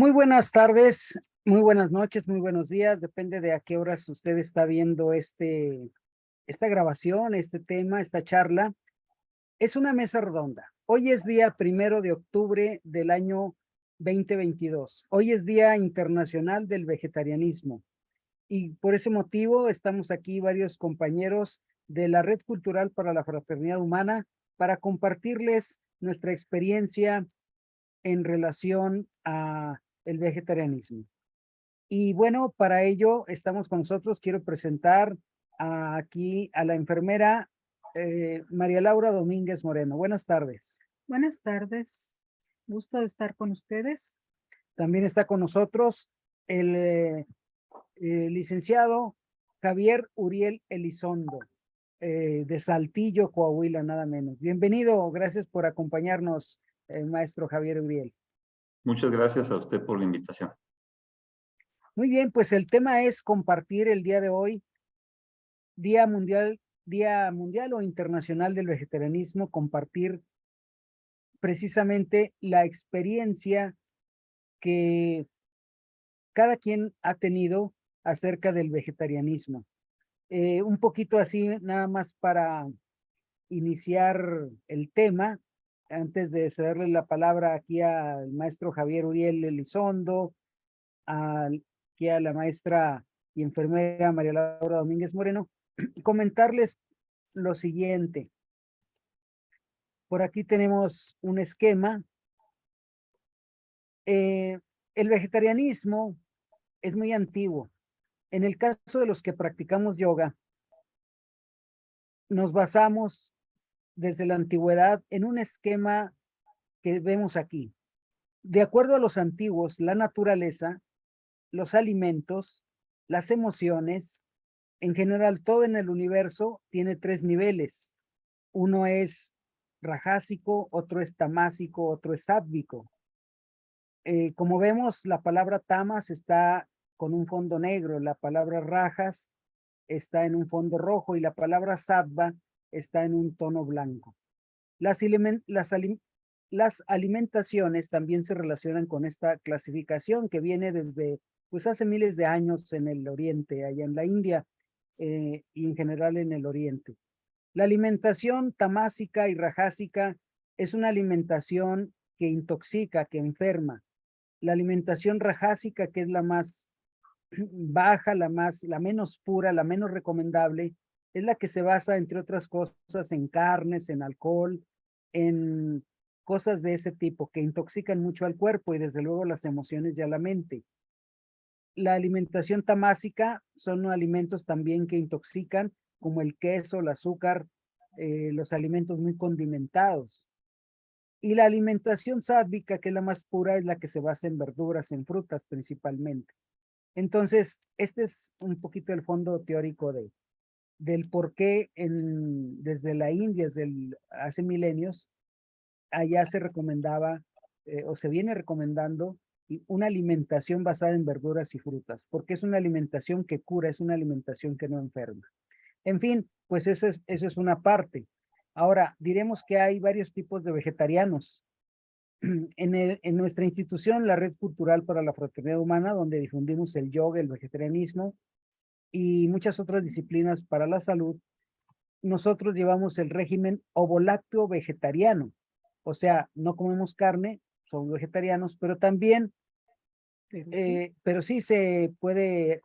Muy buenas tardes, muy buenas noches, muy buenos días, depende de a qué horas usted está viendo esta grabación, este tema, esta charla. Es una mesa redonda. Hoy es día 1 de octubre del año 2022. Hoy es Día Internacional del Vegetarianismo y por ese motivo estamos aquí varios compañeros de la Red Cultural para la Fraternidad Humana para compartirles nuestra experiencia en relación a el vegetarianismo. Y bueno, para ello estamos con nosotros. Quiero presentar aquí a la enfermera María Laura Domínguez Moreno. Buenas tardes. Buenas tardes, gusto de estar con ustedes. También está con nosotros el licenciado Javier Uriel Elizondo, de Saltillo, Coahuila, nada menos. Bienvenido, gracias por acompañarnos, maestro Javier Uriel. Muchas gracias a usted por la invitación. Muy bien, pues el tema es compartir el día de hoy, Día Mundial o Internacional del Vegetarianismo, compartir precisamente la experiencia que cada quien ha tenido acerca del vegetarianismo. Un poquito así, nada más para iniciar el tema, antes de cederle la palabra aquí al maestro Javier Uriel Elizondo, aquí a la maestra y enfermera María Laura Domínguez Moreno, comentarles lo siguiente. Por aquí tenemos un esquema. El vegetarianismo es muy antiguo. En el caso de los que practicamos yoga, nos basamos desde la antigüedad en un esquema que vemos aquí. De acuerdo a los antiguos, la naturaleza, los alimentos, las emociones, en general todo en el universo tiene 3 niveles. Uno es rajásico, otro es tamásico, otro es sádvico. Como vemos, la palabra tamas está con un fondo negro, la palabra rajas está en un fondo rojo y la palabra sattva está en un tono blanco. Las alimentaciones también se relacionan con esta clasificación que viene desde pues hace miles de años en el Oriente, allá en la India, y en general en el Oriente. La alimentación tamásica y rajásica es una alimentación que intoxica, que enferma. La alimentación rajásica, que es la más baja, la menos pura, la menos recomendable, es la que se basa, entre otras cosas, en carnes, en alcohol, en cosas de ese tipo que intoxican mucho al cuerpo y desde luego las emociones y a la mente. La alimentación tamásica son alimentos también que intoxican, como el queso, el azúcar, los alimentos muy condimentados. Y la alimentación sádvica, que es la más pura, es la que se basa en verduras, en frutas principalmente. Entonces, este es un poquito el fondo teórico del por qué desde la India, hace milenios, allá se recomendaba o se viene recomendando una alimentación basada en verduras y frutas, porque es una alimentación que cura, es una alimentación que no enferma. En fin, pues eso es una parte. Ahora, diremos que hay varios tipos de vegetarianos. En nuestra institución, la Red Cultural para la Fraternidad Humana, donde difundimos el yoga, el vegetarianismo y muchas otras disciplinas para la salud, nosotros llevamos el régimen ovolácteo vegetariano. O sea, no comemos carne, somos vegetarianos, pero también, pero sí se puede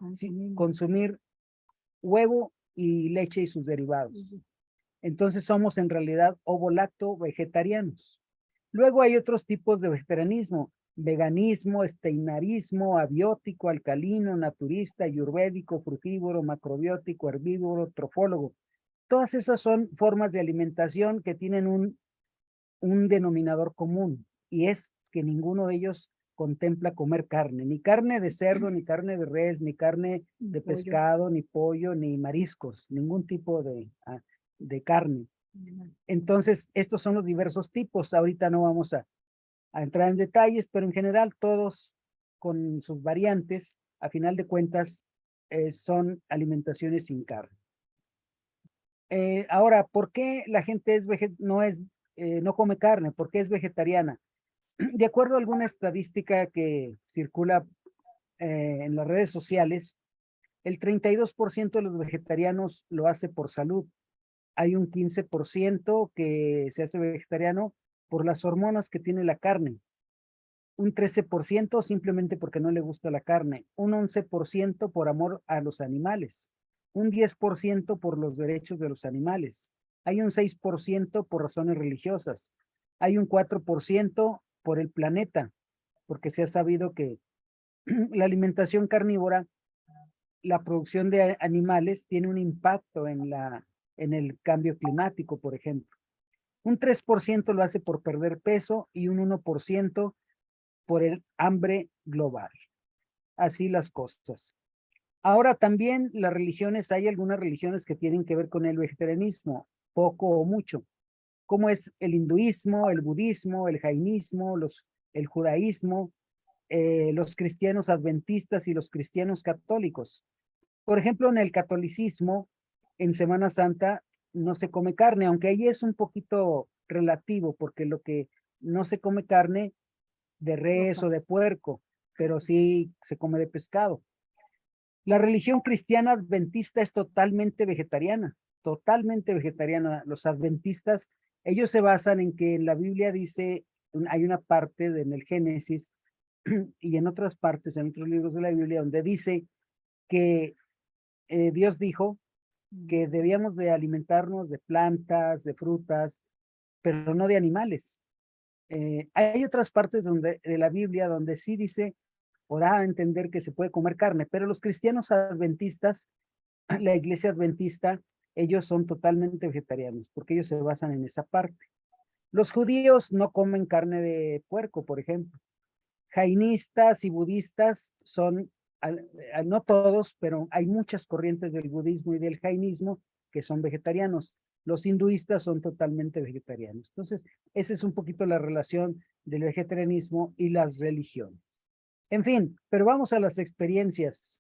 consumir huevo y leche y sus derivados. Entonces somos en realidad ovolacto vegetarianos. Luego hay otros tipos de vegetarianismo: veganismo, esteinarismo, abiótico, alcalino, naturista, ayurvédico, frugívoro, macrobiótico, herbívoro, trofólogo. Todas esas son formas de alimentación que tienen un denominador común, y es que ninguno de ellos contempla comer carne, ni carne de cerdo, ni carne de res, ni carne de pescado, ni pollo, ni mariscos, ningún tipo de carne. Entonces, estos son los diversos tipos. Ahorita no vamos a entrar en detalles, pero en general todos con sus variantes, a final de cuentas, son alimentaciones sin carne. Ahora, ¿por qué la gente no come carne? ¿Por qué es vegetariana? De acuerdo a alguna estadística que circula en las redes sociales, el 32% de los vegetarianos lo hace por salud. Hay un 15% que se hace vegetariano por las hormonas que tiene la carne. Un 13% simplemente porque no le gusta la carne. Un 11% por amor a los animales. Un 10% por los derechos de los animales. Hay un 6% por razones religiosas. Hay un 4% por el planeta, porque se ha sabido que la alimentación carnívora, la producción de animales tiene un impacto en el cambio climático, por ejemplo. Un 3% lo hace por perder peso y un 1% por el hambre global. Así las cosas. Ahora también las religiones, hay algunas religiones que tienen que ver con el vegetarianismo, poco o mucho, como es el hinduismo, el budismo, el jainismo, el judaísmo, los cristianos adventistas y los cristianos católicos. Por ejemplo, en el catolicismo, en Semana Santa no se come carne, aunque ahí es un poquito relativo, porque lo que no se come carne de res o de puerco, pero sí se come de pescado. La religión cristiana adventista es totalmente vegetariana, totalmente vegetariana. Los adventistas, ellos se basan en que en la Biblia dice, hay una parte en el Génesis y en otras partes, en otros libros de la Biblia, donde dice que Dios dijo que debíamos de alimentarnos de plantas, de frutas, pero no de animales. Hay otras partes de la Biblia donde sí dice, o da a entender que se puede comer carne, pero los cristianos adventistas, la iglesia adventista, ellos son totalmente vegetarianos, porque ellos se basan en esa parte. Los judíos no comen carne de puerco, por ejemplo. Jainistas y budistas son, no todos, pero hay muchas corrientes del budismo y del jainismo que son vegetarianos. Los hinduistas son totalmente vegetarianos. Entonces, esa es un poquito la relación del vegetarianismo y las religiones. En fin, pero vamos a las experiencias.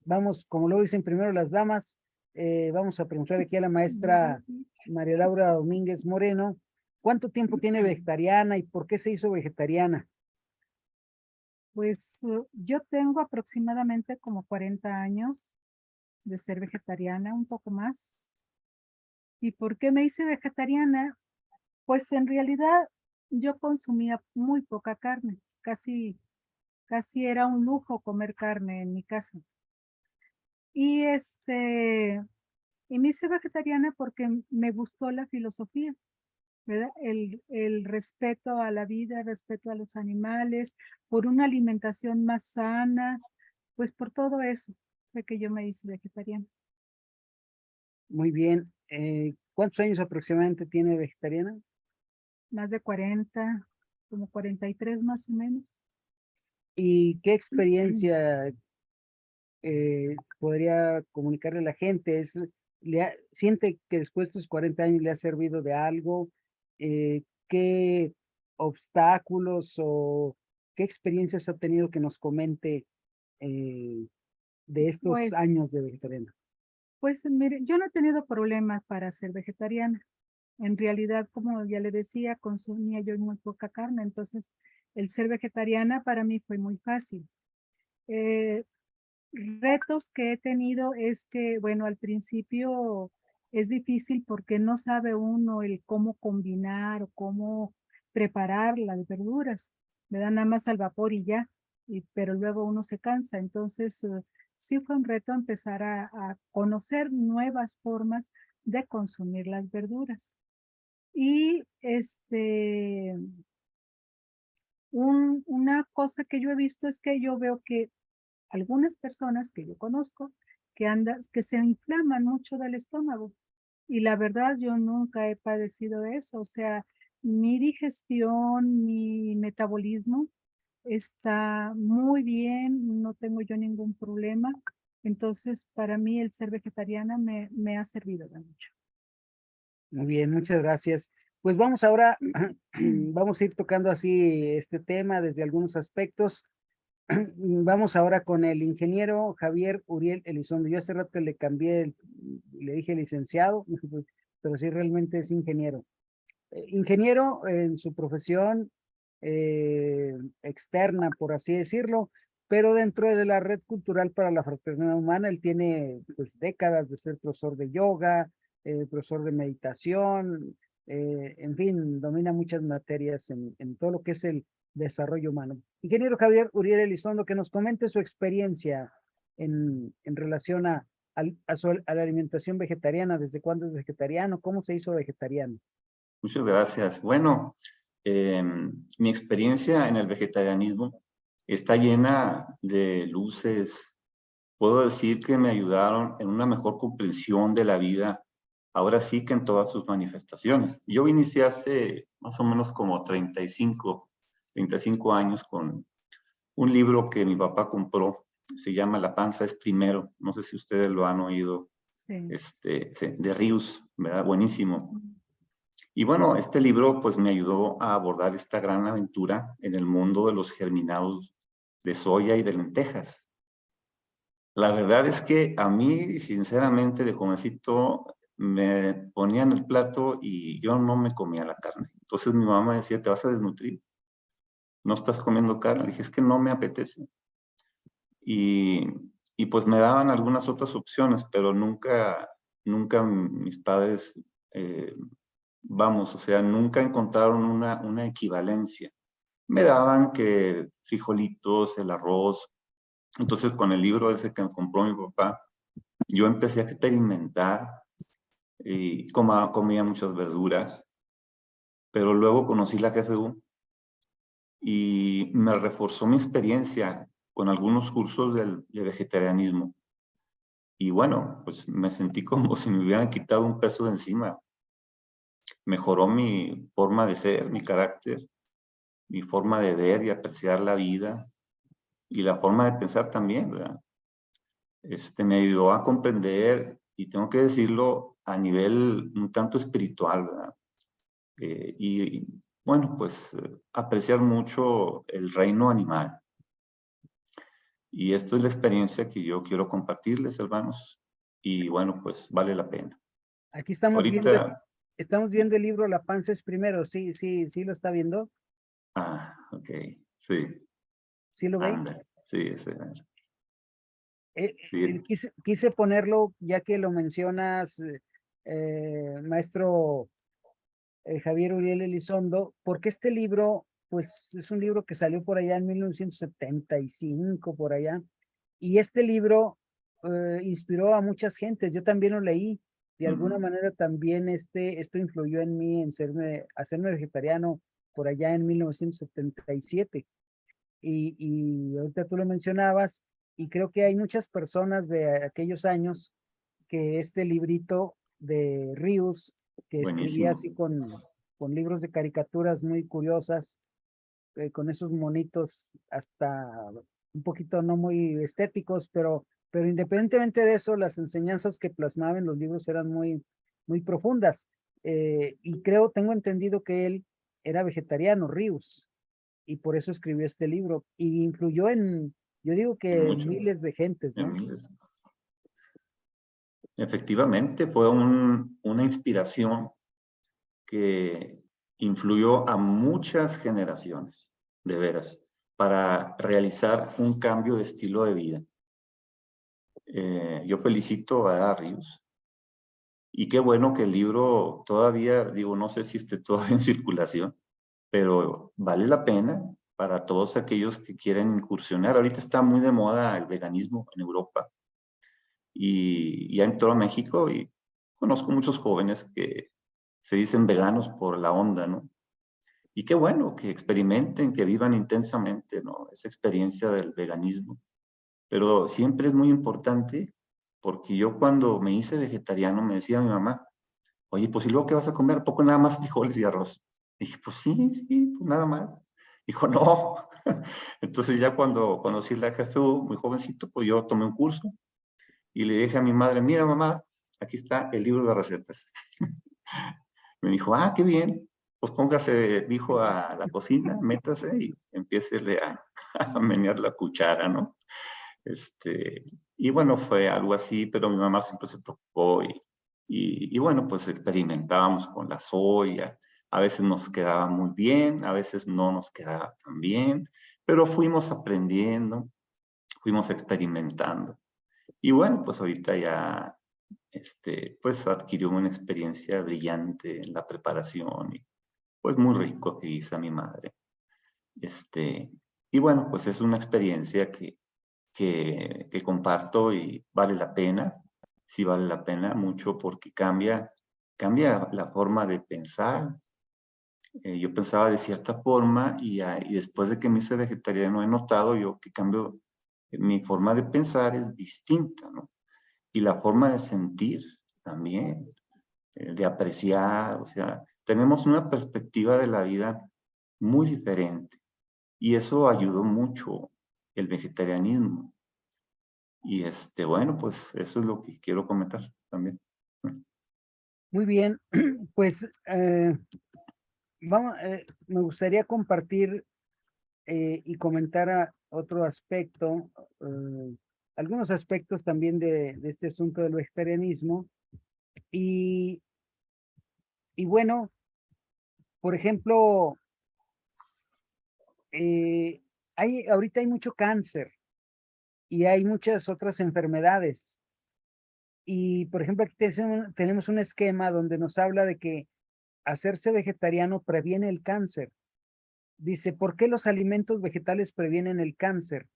Vamos, como lo dicen primero las damas, vamos a preguntar aquí a la maestra María Laura Domínguez Moreno, ¿cuánto tiempo tiene vegetariana y por qué se hizo vegetariana? Pues yo tengo aproximadamente como 40 años de ser vegetariana, un poco más. ¿Y por qué me hice vegetariana? Pues en realidad yo consumía muy poca carne, casi era un lujo comer carne en mi casa. Y y me hice vegetariana porque me gustó la filosofía, ¿verdad? El respeto a la vida, el respeto a los animales, por una alimentación más sana, pues por todo eso fue que yo me hice vegetariana. Muy bien. ¿Cuántos años aproximadamente tiene vegetariana? Más de 40, como 43 más o menos. ¿Y qué experiencia podría comunicarle a la gente? ¿Siente que después de estos 40 años le ha servido de algo? ¿Qué obstáculos o qué experiencias ha tenido que nos comente de estos Pues, años de vegetariana? pues mire, yo no he tenido problemas para ser vegetariana. En realidad, como ya le decía, consumía yo muy poca carne, entonces el ser vegetariana para mí fue muy fácil. Eh, Retos que he tenido es que, bueno, al principio es difícil porque no sabe uno el cómo combinar o cómo preparar las verduras. Le dan nada más al vapor y ya, pero luego uno se cansa. Entonces, sí fue un reto empezar a conocer nuevas formas de consumir las verduras. Y una cosa que yo he visto es que yo veo que algunas personas que yo conozco que se inflaman mucho del estómago. Y la verdad, yo nunca he padecido de eso. O sea, mi digestión, mi metabolismo está muy bien, no tengo yo ningún problema. Entonces, para mí el ser vegetariana me ha servido de mucho. Muy bien, muchas gracias. Pues vamos ahora, vamos a ir tocando así este tema desde algunos aspectos. Vamos ahora con el ingeniero Javier Uriel Elizondo. Yo hace rato le cambié, le dije licenciado, pero sí realmente es ingeniero. ingeniero en su profesión externa, por así decirlo, pero dentro de la Red Cultural para la Fraternidad Humana, él tiene pues décadas de ser profesor de yoga, profesor de meditación, en fin, domina muchas materias en todo lo que es el desarrollo humano. Ingeniero Javier Uriel Elizondo, que nos comente su experiencia en relación a la alimentación vegetariana, desde cuándo es vegetariano, cómo se hizo vegetariano. Muchas gracias. Bueno, mi experiencia en el vegetarianismo está llena de luces. Puedo decir que me ayudaron en una mejor comprensión de la vida, ahora sí que en todas sus manifestaciones. Yo inicié hace más o menos como 35 años con un libro que mi papá compró, se llama La panza es primero, no sé si ustedes lo han oído, Sí. de Ríos, ¿verdad? Buenísimo. Y bueno, este libro pues me ayudó a abordar esta gran aventura en el mundo de los germinados de soya y de lentejas. La verdad es que a mí, sinceramente, de jovencito, me ponían el plato y yo no me comía la carne. Entonces mi mamá me decía, ¿te vas a desnutrir? ¿No estás comiendo carne? Le dije, es que no me apetece. Y, y pues me daban algunas otras opciones, pero nunca mis padres, vamos, o sea, nunca encontraron una equivalencia. Me daban que frijolitos, el arroz. Entonces, con el libro ese que me compró mi papá, yo empecé a experimentar y comía muchas verduras, pero luego conocí la GFU y me reforzó mi experiencia con algunos cursos de vegetarianismo. Y bueno, pues me sentí como si me hubieran quitado un peso de encima. Mejoró mi forma de ser, mi carácter, mi forma de ver y apreciar la vida y la forma de pensar también, ¿verdad? Me ayudó a comprender, y tengo que decirlo, a nivel un tanto espiritual, ¿verdad? Y bueno, pues apreciar mucho el reino animal. Y esta es la experiencia que yo quiero compartirles, hermanos. Y bueno, pues vale la pena. Aquí estamos viendo el libro La panza es primero, sí, sí, sí lo está viendo, Ok, sí, sí lo ve. anda, sí, sí, Quise ponerlo, ya que lo mencionas, maestro Javier Uriel Elizondo, porque este libro, pues es un libro que salió por allá en 1975, por allá, y este libro inspiró a muchas gentes. Yo también lo leí, de alguna manera también esto influyó en mí en hacerme vegetariano por allá en 1977. Y ahorita tú lo mencionabas, y creo que hay muchas personas de aquellos años que este librito de Ríos, que escribía buenísimo. así con libros de caricaturas muy curiosas, con esos monitos hasta un poquito no muy estéticos, pero independientemente de eso, las enseñanzas que plasmaba en los libros eran muy profundas. Y tengo entendido que él era vegetariano, Ríos, y por eso escribió este libro, y influyó yo digo En que en muchos, miles de gentes, en ¿no? miles. Efectivamente, fue una inspiración que influyó a muchas generaciones, de veras, para realizar un cambio de estilo de vida. Yo felicito a Ríos y qué bueno que el libro todavía, digo, no sé si esté todavía en circulación, pero vale la pena para todos aquellos que quieren incursionar. Ahorita está muy de moda el veganismo en Europa y ya entró a México y conozco muchos jóvenes que se dicen veganos por la onda, ¿no? Y qué bueno que experimenten, que vivan intensamente, ¿no? Esa experiencia del veganismo. Pero siempre es muy importante porque yo cuando me hice vegetariano me decía mi mamá, oye, pues ¿y luego qué vas a comer? ¿Poco nada más frijoles y arroz? Dije, pues sí, pues nada más. Dijo, no. Entonces ya cuando conocí la GFU, muy jovencito, pues yo tomé un curso y le dije a mi madre, mira mamá, aquí está el libro de recetas. Me dijo, qué bien. Pues póngase, dijo, a la cocina, métase y empiécele a menear la cuchara, ¿no? Y bueno, fue algo así, pero mi mamá siempre se preocupó y bueno, pues experimentábamos con la soya, A veces nos quedaba muy bien, a veces no nos quedaba tan bien, pero fuimos aprendiendo, fuimos experimentando. Y bueno, pues ahorita ya, pues adquirió una experiencia brillante en la preparación y pues muy rico que hizo mi madre. Y bueno, pues es una experiencia que comparto y vale la pena, sí vale la pena mucho porque cambia la forma de pensar. Yo pensaba de cierta forma y después de que me hice vegetariano he notado yo que cambio, mi forma de pensar es distinta, ¿no? Y la forma de sentir también, de apreciar, o sea, tenemos una perspectiva de la vida muy diferente y eso ayudó mucho el vegetarianismo. Y bueno, pues eso es lo que quiero comentar también. Muy bien, pues me gustaría compartir y comentar otro aspecto, algunos aspectos también de este asunto del vegetarianismo. Y, y bueno, por ejemplo, ahorita hay mucho cáncer y hay muchas otras enfermedades. Y por ejemplo, aquí tenemos un esquema donde nos habla de que hacerse vegetariano previene el cáncer. Dice, ¿por qué los alimentos vegetales previenen el cáncer?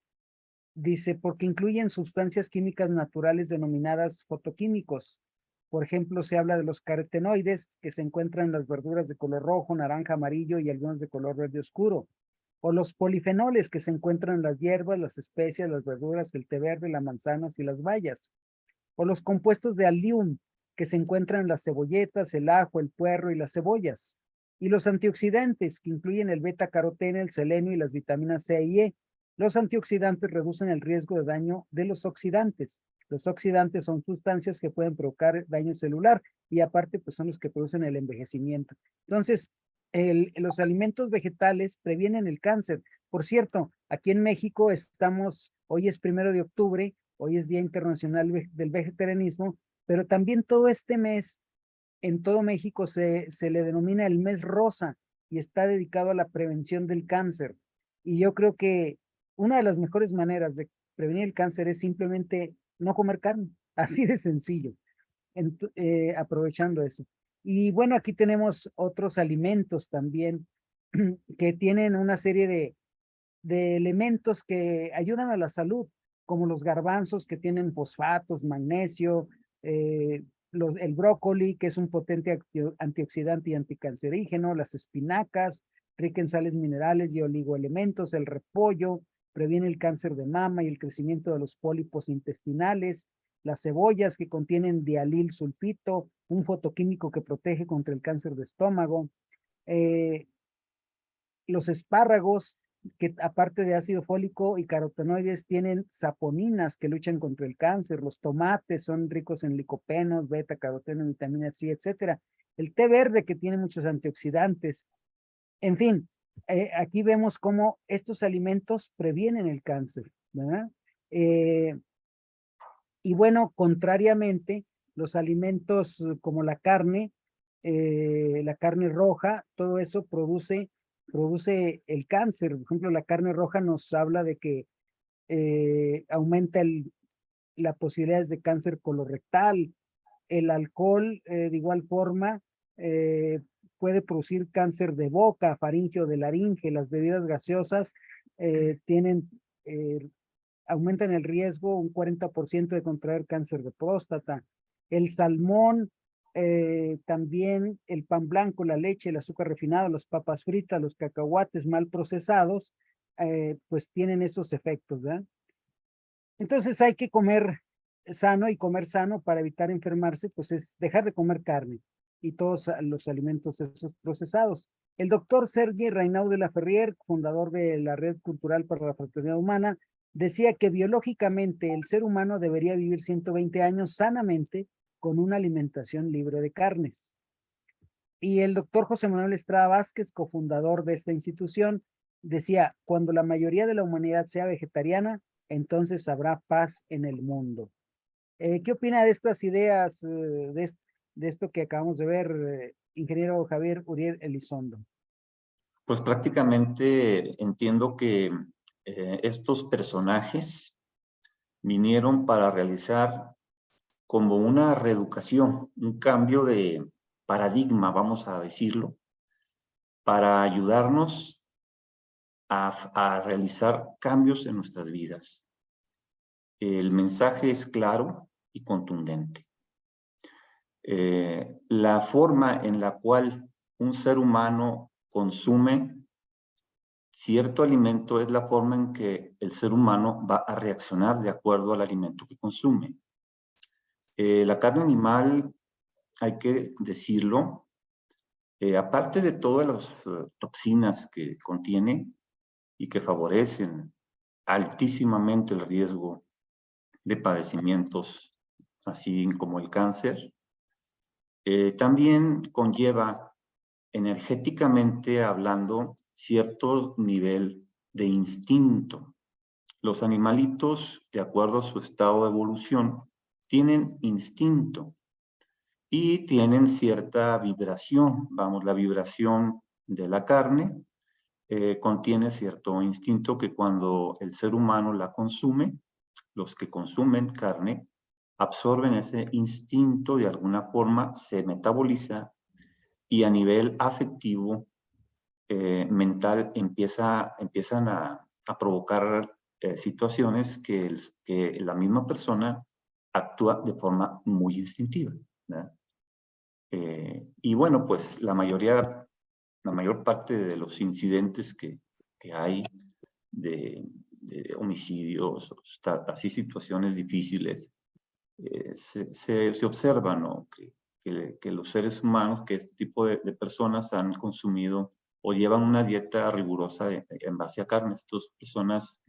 Dice, porque incluyen sustancias químicas naturales denominadas fotoquímicos. Por ejemplo, se habla de los carotenoides que se encuentran en las verduras de color rojo, naranja, amarillo y algunas de color verde oscuro. O los polifenoles que se encuentran en las hierbas, las especias, las verduras, el té verde, las manzanas y las bayas. O los compuestos de allium que se encuentran en las cebolletas, el ajo, el puerro y las cebollas. Y los antioxidantes que incluyen el beta-caroteno, el selenio y las vitaminas C y E. Los antioxidantes reducen el riesgo de daño de los oxidantes. Los oxidantes son sustancias que pueden provocar daño celular y aparte pues son los que producen el envejecimiento. Entonces, los alimentos vegetales previenen el cáncer. Por cierto, aquí en México hoy es 1 de octubre, hoy es Día Internacional del Vegetarianismo, pero también todo este mes en todo México se le denomina el mes rosa y está dedicado a la prevención del cáncer. Y yo creo que una de las mejores maneras de prevenir el cáncer es simplemente no comer carne, así de sencillo, aprovechando eso. Y bueno, aquí tenemos otros alimentos también que tienen una serie de elementos que ayudan a la salud, como los garbanzos que tienen fosfatos, magnesio, el brócoli, que es un potente antioxidante y anticancerígeno, las espinacas, rica en sales minerales y oligoelementos, el repollo, previene el cáncer de mama y el crecimiento de los pólipos intestinales, las cebollas que contienen dialil sulfito, un fotoquímico que protege contra el cáncer de estómago, eh, los espárragos, que aparte de ácido fólico y carotenoides, tienen saponinas que luchan contra el cáncer. Los tomates son ricos en licopenos, beta, caroteno, vitamina C, etcétera. El té verde que tiene muchos antioxidantes. En fin, aquí vemos cómo estos alimentos previenen el cáncer, ¿verdad? Y bueno, contrariamente, los alimentos como la carne roja, todo eso produce el cáncer. Por ejemplo, la carne roja nos habla de que aumenta las posibilidades de cáncer colorectal. El alcohol, de igual forma, puede producir cáncer de boca, faringeo de laringe. Las bebidas gaseosas tienen aumentan el riesgo un 40% de contraer cáncer de próstata. El salmón, también el pan blanco, la leche, el azúcar refinado, las papas fritas, los cacahuates mal procesados, pues tienen esos efectos, ¿verdad? Entonces hay que comer sano y comer sano para evitar enfermarse, pues es dejar de comer carne y todos los alimentos esos procesados. El doctor Sergi Reinau de la Ferrier, fundador de la Red Cultural para la Fraternidad Humana, decía que biológicamente el ser humano debería vivir 120 años sanamente con una alimentación libre de carnes. Y el doctor José Manuel Estrada Vázquez, cofundador de esta institución, decía, cuando la mayoría de la humanidad sea vegetariana, entonces habrá paz en el mundo. ¿Qué opina de estas ideas, de esto que acabamos de ver, ingeniero Javier Uriel Elizondo? Pues prácticamente entiendo que estos personajes vinieron para realizar como una reeducación, un cambio de paradigma, vamos a decirlo, para ayudarnos a realizar cambios en nuestras vidas. El mensaje es claro y contundente. La forma en la cual un ser humano consume cierto alimento es la forma en que el ser humano va a reaccionar de acuerdo al alimento que consume. La carne animal, hay que decirlo, aparte de todas las toxinas que contiene y que favorecen altísimamente el riesgo de padecimientos, así como el cáncer, también conlleva energéticamente hablando cierto nivel de instinto. Los animalitos, de acuerdo a su estado de evolución, tienen instinto y tienen cierta vibración. Vamos, la vibración de la carne contiene cierto instinto que cuando el ser humano la consume, los que consumen carne, absorben ese instinto de alguna forma, se metaboliza y a nivel afectivo, mental, empiezan a provocar situaciones que la misma persona actúa de forma muy instintiva, ¿verdad? Y bueno, pues la mayor parte de los incidentes que hay de homicidios, así situaciones difíciles, se observan, ¿no? Que los seres humanos, que este tipo de personas han consumido o llevan una dieta rigurosa en base a carne. Estas personas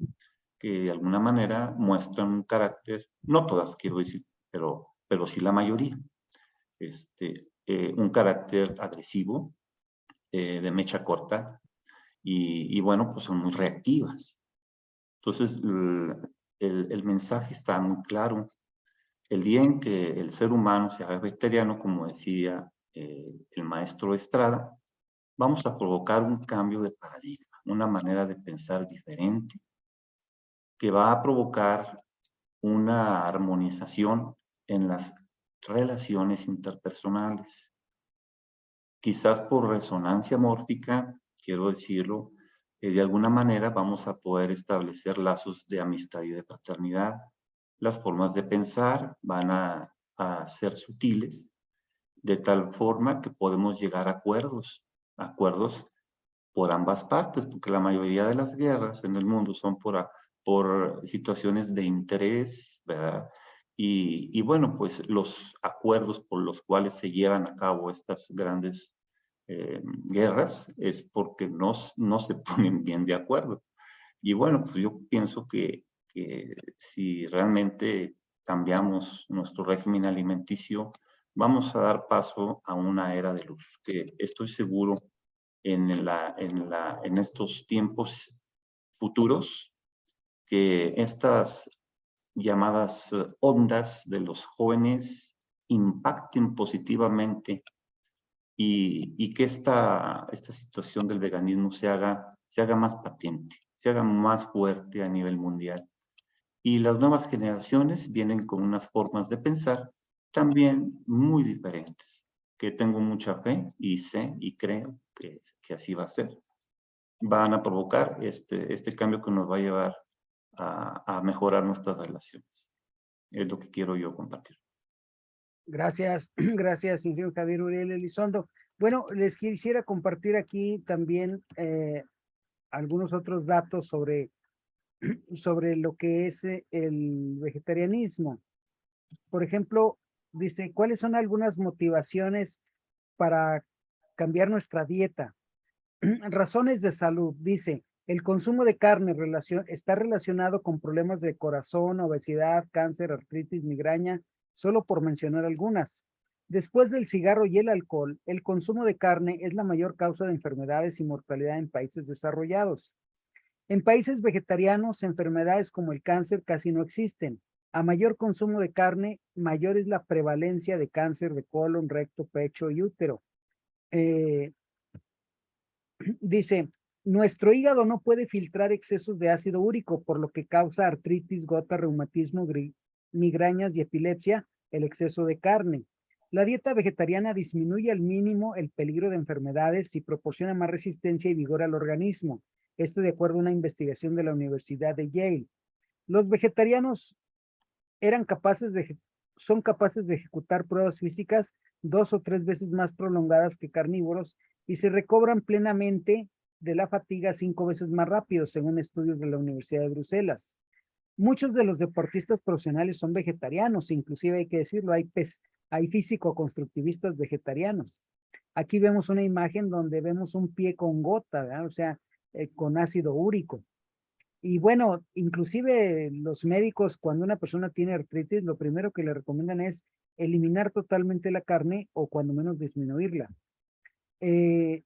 que de alguna manera muestran un carácter, no todas quiero decir, pero sí la mayoría, un carácter agresivo, de mecha corta, y bueno, pues son muy reactivas. Entonces, el mensaje está muy claro. El día en que el ser humano se haga vegetariano, como decía el maestro Estrada, vamos a provocar un cambio de paradigma, una manera de pensar diferente, que va a provocar una armonización en las relaciones interpersonales. Quizás por resonancia mórfica, quiero decirlo, de alguna manera vamos a poder establecer lazos de amistad y de fraternidad. Las formas de pensar van a ser sutiles, de tal forma que podemos llegar a acuerdos por ambas partes, porque la mayoría de las guerras en el mundo son por situaciones de interés, ¿verdad? Y bueno, pues los acuerdos por los cuales se llevan a cabo estas grandes guerras es porque no se ponen bien de acuerdo. Y bueno, pues yo pienso que si realmente cambiamos nuestro régimen alimenticio, vamos a dar paso a una era de luz, que estoy seguro en estos tiempos futuros, que estas llamadas ondas de los jóvenes impacten positivamente y que esta situación del veganismo se haga más patente, se haga más fuerte a nivel mundial. Y las nuevas generaciones vienen con unas formas de pensar también muy diferentes, que tengo mucha fe y sé y creo que así va a ser. Van a provocar este cambio que nos va a llevar a mejorar nuestras relaciones. Es lo que quiero yo compartir. Gracias, gracias, ingeniero Javier Uriel Elizondo. Bueno, les quisiera compartir aquí también algunos otros datos sobre lo que es el vegetarianismo. Por ejemplo, dice, ¿cuáles son algunas motivaciones para cambiar nuestra dieta? Razones de salud, dice, el consumo de carne está relacionado con problemas de corazón, obesidad, cáncer, artritis, migraña, solo por mencionar algunas. Después del cigarro y el alcohol, el consumo de carne es la mayor causa de enfermedades y mortalidad en países desarrollados. En países vegetarianos, enfermedades como el cáncer casi no existen. A mayor consumo de carne, mayor es la prevalencia de cáncer de colon, recto, pecho y útero. Eh, dice, nuestro hígado no puede filtrar excesos de ácido úrico, por lo que causa artritis, gota, reumatismo, migrañas y epilepsia, el exceso de carne. La dieta vegetariana disminuye al mínimo el peligro de enfermedades y proporciona más resistencia y vigor al organismo. Esto de acuerdo a una investigación de la Universidad de Yale. Los vegetarianos son capaces de ejecutar pruebas físicas 2 o 3 veces más prolongadas que carnívoros y se recobran plenamente de la fatiga 5 veces más rápido, según estudios de la Universidad de Bruselas. Muchos de los deportistas profesionales son vegetarianos, inclusive hay que decirlo, hay físico-constructivistas vegetarianos. Aquí vemos una imagen donde vemos un pie con gota, ¿verdad? O sea, con ácido úrico. Y bueno, inclusive los médicos, cuando una persona tiene artritis, lo primero que le recomiendan es eliminar totalmente la carne o cuando menos disminuirla. Eh,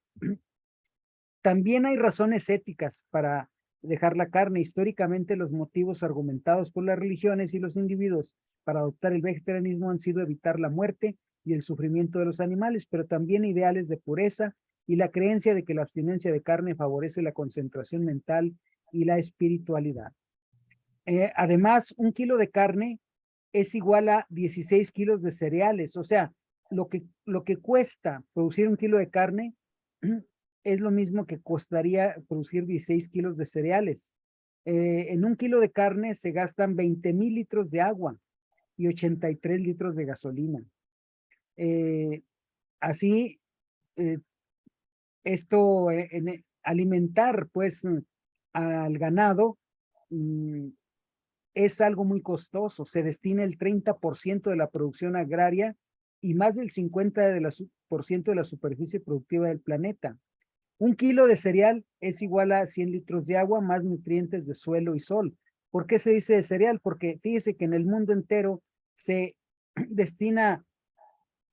También hay razones éticas para dejar la carne. Históricamente, los motivos argumentados por las religiones y los individuos para adoptar el vegetarianismo han sido evitar la muerte y el sufrimiento de los animales, pero también ideales de pureza y la creencia de que la abstinencia de carne favorece la concentración mental y la espiritualidad. Además, 1 kilo de carne es igual a 16 kilos de cereales. O sea, lo que cuesta producir 1 kilo de carne es lo mismo que costaría producir 16 kilos de cereales. En 1 kilo de carne se gastan 20,000 litros de agua y 83 litros de gasolina. Así, eh, esto, alimentar pues al ganado es algo muy costoso. Se destina el 30% de la producción agraria y más del 50% de la superficie productiva del planeta. 1 kilo de cereal es igual a 100 litros de agua más nutrientes de suelo y sol. ¿Por qué se dice de cereal? Porque fíjese que en el mundo entero se destina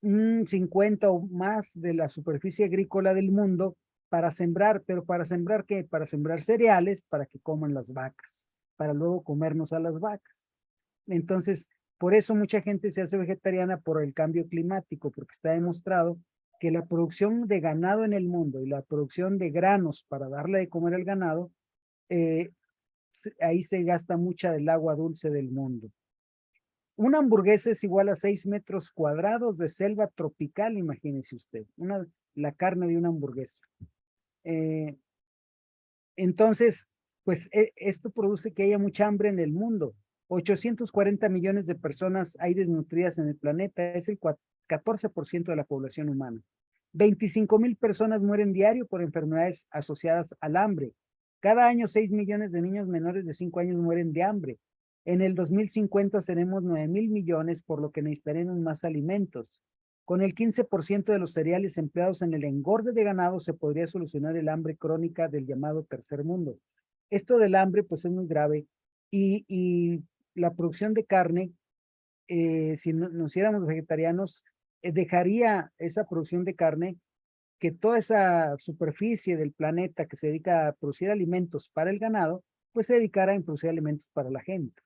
un 50 o más de la superficie agrícola del mundo para sembrar, pero ¿para sembrar qué? Para sembrar cereales para que coman las vacas, para luego comernos a las vacas. Entonces, por eso mucha gente se hace vegetariana por el cambio climático, porque está demostrado que la producción de ganado en el mundo y la producción de granos para darle de comer al ganado, eh, ahí se gasta mucha del agua dulce del mundo. Una hamburguesa es igual a 6 metros cuadrados de selva tropical, imagínese usted, la carne de una hamburguesa. Entonces, pues esto produce que haya mucha hambre en el mundo. 840 millones de personas hay desnutridas en el planeta, es el 14% de la población humana. 25,000 personas mueren diario por enfermedades asociadas al hambre. Cada año 6 millones de niños menores de 5 años mueren de hambre. En el 2050 seremos 9,000 millones, por lo que necesitaremos más alimentos. Con el 15% de los cereales empleados en el engorde de ganado se podría solucionar el hambre crónica del llamado tercer mundo. Esto del hambre pues es muy grave y la producción de carne, si nos hiciéramos vegetarianos, dejaría esa producción de carne, que toda esa superficie del planeta que se dedica a producir alimentos para el ganado, pues se dedicara a producir alimentos para la gente.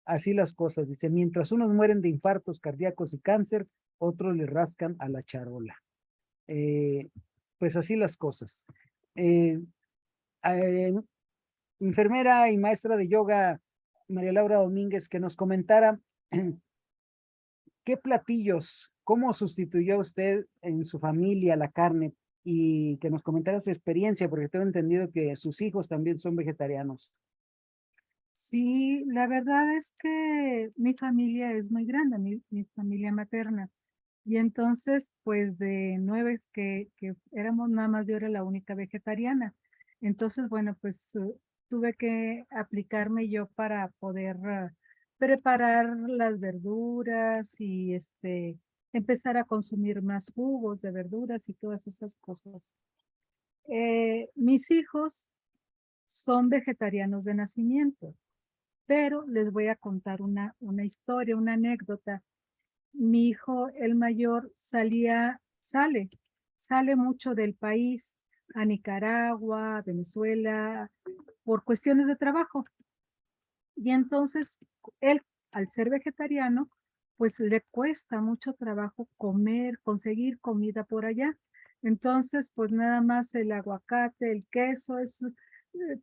Así las cosas, dice, mientras unos mueren de infartos cardíacos y cáncer, otros le rascan a la charola. Eh, pues así las cosas. Eh, eh, Enfermera y maestra de yoga, María Laura Domínguez, que nos comentara qué platillos, cómo sustituyó usted en su familia la carne y que nos comentara su experiencia, porque tengo entendido que sus hijos también son vegetarianos. Sí, la verdad es que mi familia es muy grande, mi familia materna. Y entonces, pues de 9 que éramos nada más, yo era la única vegetariana. Entonces, bueno, pues tuve que aplicarme yo para poder preparar las verduras y empezar a consumir más jugos de verduras y todas esas cosas. Mis hijos son vegetarianos de nacimiento, pero les voy a contar una historia, una anécdota. Mi hijo, el mayor, sale mucho del país, a Nicaragua, a Venezuela, por cuestiones de trabajo. Y entonces, él, al ser vegetariano, pues le cuesta mucho trabajo comer, conseguir comida por allá. Entonces, pues nada más el aguacate, el queso es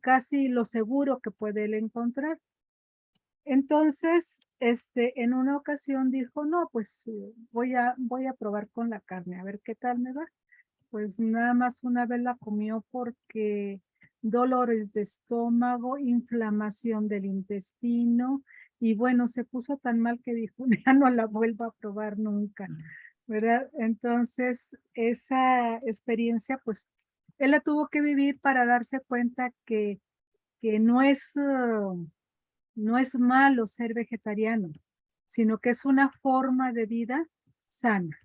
casi lo seguro que puede él encontrar. Entonces, en una ocasión dijo, no, pues voy a probar con la carne, a ver qué tal me va. Pues nada más una vez la comió porque dolores de estómago, inflamación del intestino, y bueno, se puso tan mal que dijo, ya no la vuelvo a probar nunca, ¿verdad? Entonces, esa experiencia, pues, él la tuvo que vivir para darse cuenta que no es malo ser vegetariano, sino que es una forma de vida sana.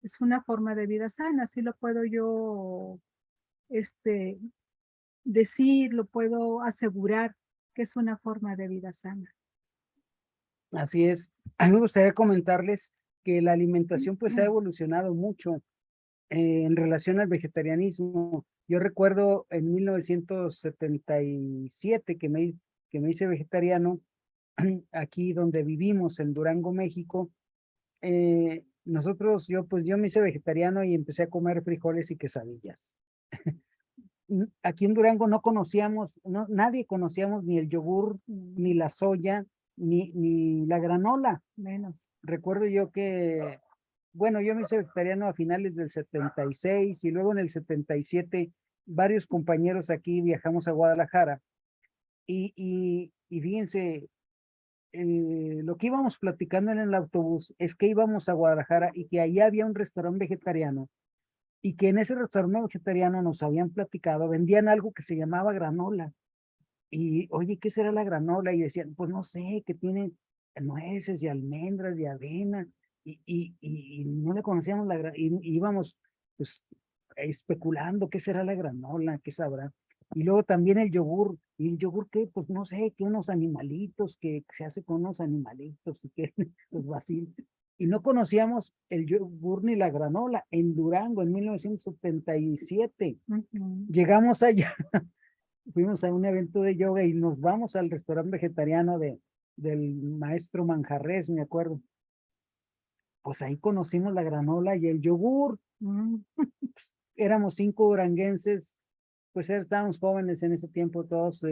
Es una forma de vida sana, así lo puedo yo, este, decir, lo puedo asegurar que es una forma de vida sana. Así es. A mí me gustaría comentarles que la alimentación pues ha evolucionado mucho en relación al vegetarianismo. Yo recuerdo en 1977 que me hice vegetariano aquí donde vivimos en Durango, México. Yo me hice vegetariano y empecé a comer frijoles y quesadillas. Aquí en Durango no conocíamos, nadie conocíamos ni el yogur, ni la soya, ni la granola. Menos. Recuerdo yo que, bueno, yo me hice vegetariano a finales del 76 y luego en el 77 varios compañeros aquí viajamos a Guadalajara y fíjense, lo que íbamos platicando en el autobús es que íbamos a Guadalajara y que allá había un restaurante vegetariano y que en ese restaurante vegetariano nos habían platicado, vendían algo que se llamaba granola. Y oye, ¿qué será la granola? Y decían, pues no sé, que tiene nueces y almendras y avena. Y no le conocíamos y íbamos pues especulando qué será la granola, qué sabrá. Y luego también el yogur. ¿Y el yogur qué? Pues no sé, que unos animalitos, que se hace con unos animalitos y que los vacilos. Y no conocíamos el yogur ni la granola en Durango en 1977. Llegamos allá, fuimos a un evento de yoga y nos vamos al restaurante vegetariano del maestro Manjarres, me acuerdo. Pues ahí conocimos la granola y el yogur. Éramos 5 duranguenses, pues estábamos jóvenes en ese tiempo, todos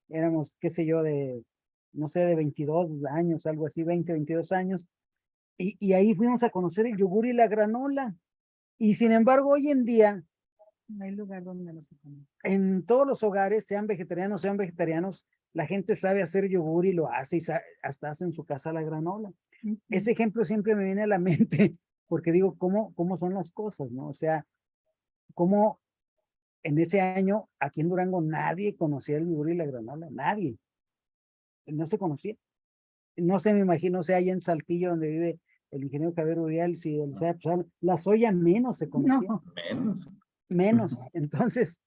éramos, qué sé yo, no sé, de 22 años, algo así, 20, 22 años. Y ahí fuimos a conocer el yogur y la granola. Y sin embargo, hoy en día, No hay lugar donde no se conozca. en todos los hogares, sean vegetarianos, la gente sabe hacer yogur y lo hace y hasta hace en su casa la granola. Ese ejemplo siempre me viene a la mente porque digo, ¿cómo son las cosas, no? O sea, cómo en ese año aquí en Durango nadie conocía el yogur y la granola, nadie, no se conocía. No sé, me imagino, o sea, allá en Saltillo donde vive el ingeniero Javier Uriel, si él sabe, pues, la soya menos se conocía. No. Menos. Menos. Entonces,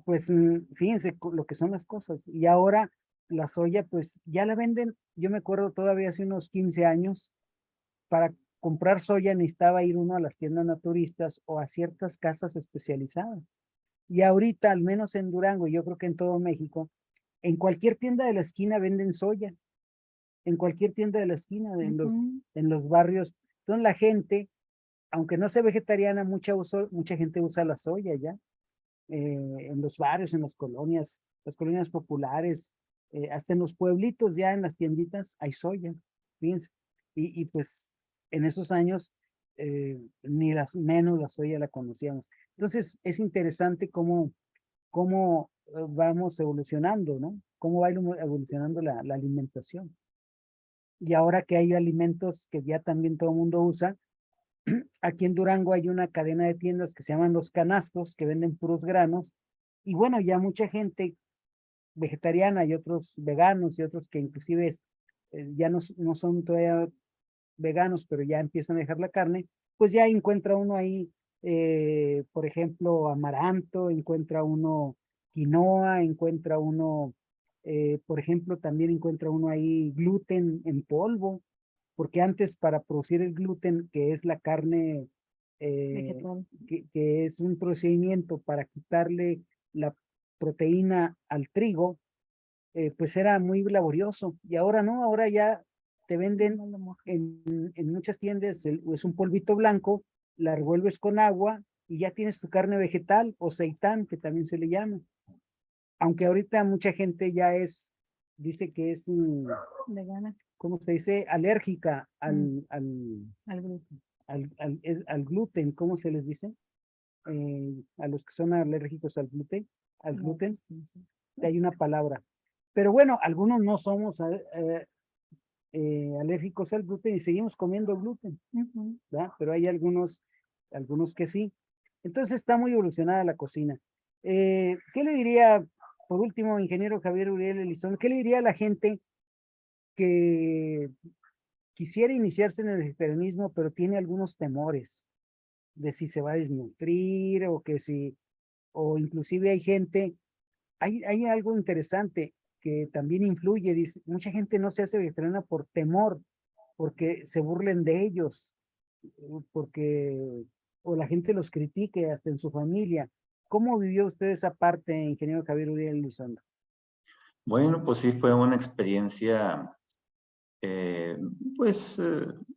pues fíjense lo que son las cosas. Y ahora la soya, pues ya la venden, yo me acuerdo todavía hace unos 15 años, para comprar soya necesitaba ir uno a las tiendas naturistas o a ciertas casas especializadas. Y ahorita, al menos en Durango, y yo creo que en todo México, en cualquier tienda de la esquina venden soya, en cualquier tienda de la esquina, en los barrios. Entonces la gente, aunque no sea vegetariana, mucha gente usa la soya ya en los barrios, en las colonias populares, hasta en los pueblitos, ya en las tienditas hay soya, fíjense. Pues en esos años ni menos la soya la conocíamos. Entonces es interesante cómo vamos evolucionando, ¿no? Cómo va evolucionando la alimentación. Y ahora que hay alimentos que ya también todo el mundo usa, aquí en Durango hay una cadena de tiendas que se llaman Los Canastos, que venden puros granos. Y bueno, ya mucha gente vegetariana y otros veganos y otros que inclusive ya no son todavía veganos, pero ya empiezan a dejar la carne, pues ya encuentra uno ahí, por ejemplo, amaranto, encuentra uno quinoa, encuentra uno, por ejemplo, también encuentra uno ahí gluten en polvo, porque antes para producir el gluten, que es la carne, Vegetal. que es un procedimiento para quitarle la proteína al trigo, pues era muy laborioso. Y ahora no, ahora ya te venden en muchas tiendas, es un polvito blanco la revuelves con agua y ya tienes tu carne vegetal o seitán, que también se le llama. Aunque ahorita mucha gente ya dice que es, Vegana. ¿cómo se dice? Alérgica Al gluten. al gluten, ¿cómo se les dice? A los que son alérgicos al gluten, No, pues, no sé. hay una palabra. Pero bueno, algunos no somos alérgicos al gluten y seguimos comiendo gluten, Ujú. ¿verdad? Pero hay algunos que sí. Entonces está muy evolucionada la cocina. ¿Qué le diría, por último, ingeniero Javier Uriel Elizondo, qué le diría a la gente que quisiera iniciarse en el vegetarianismo, pero tiene algunos temores de si se va a desnutrir o inclusive hay gente, hay algo interesante que también influye, dice, mucha gente no se hace vegetariana por temor, porque se burlen de ellos, porque, o la gente los critique hasta en su familia. ¿Cómo vivió usted esa parte, ingeniero Javier Uriel Elizondo? Bueno, pues sí, fue una experiencia, pues,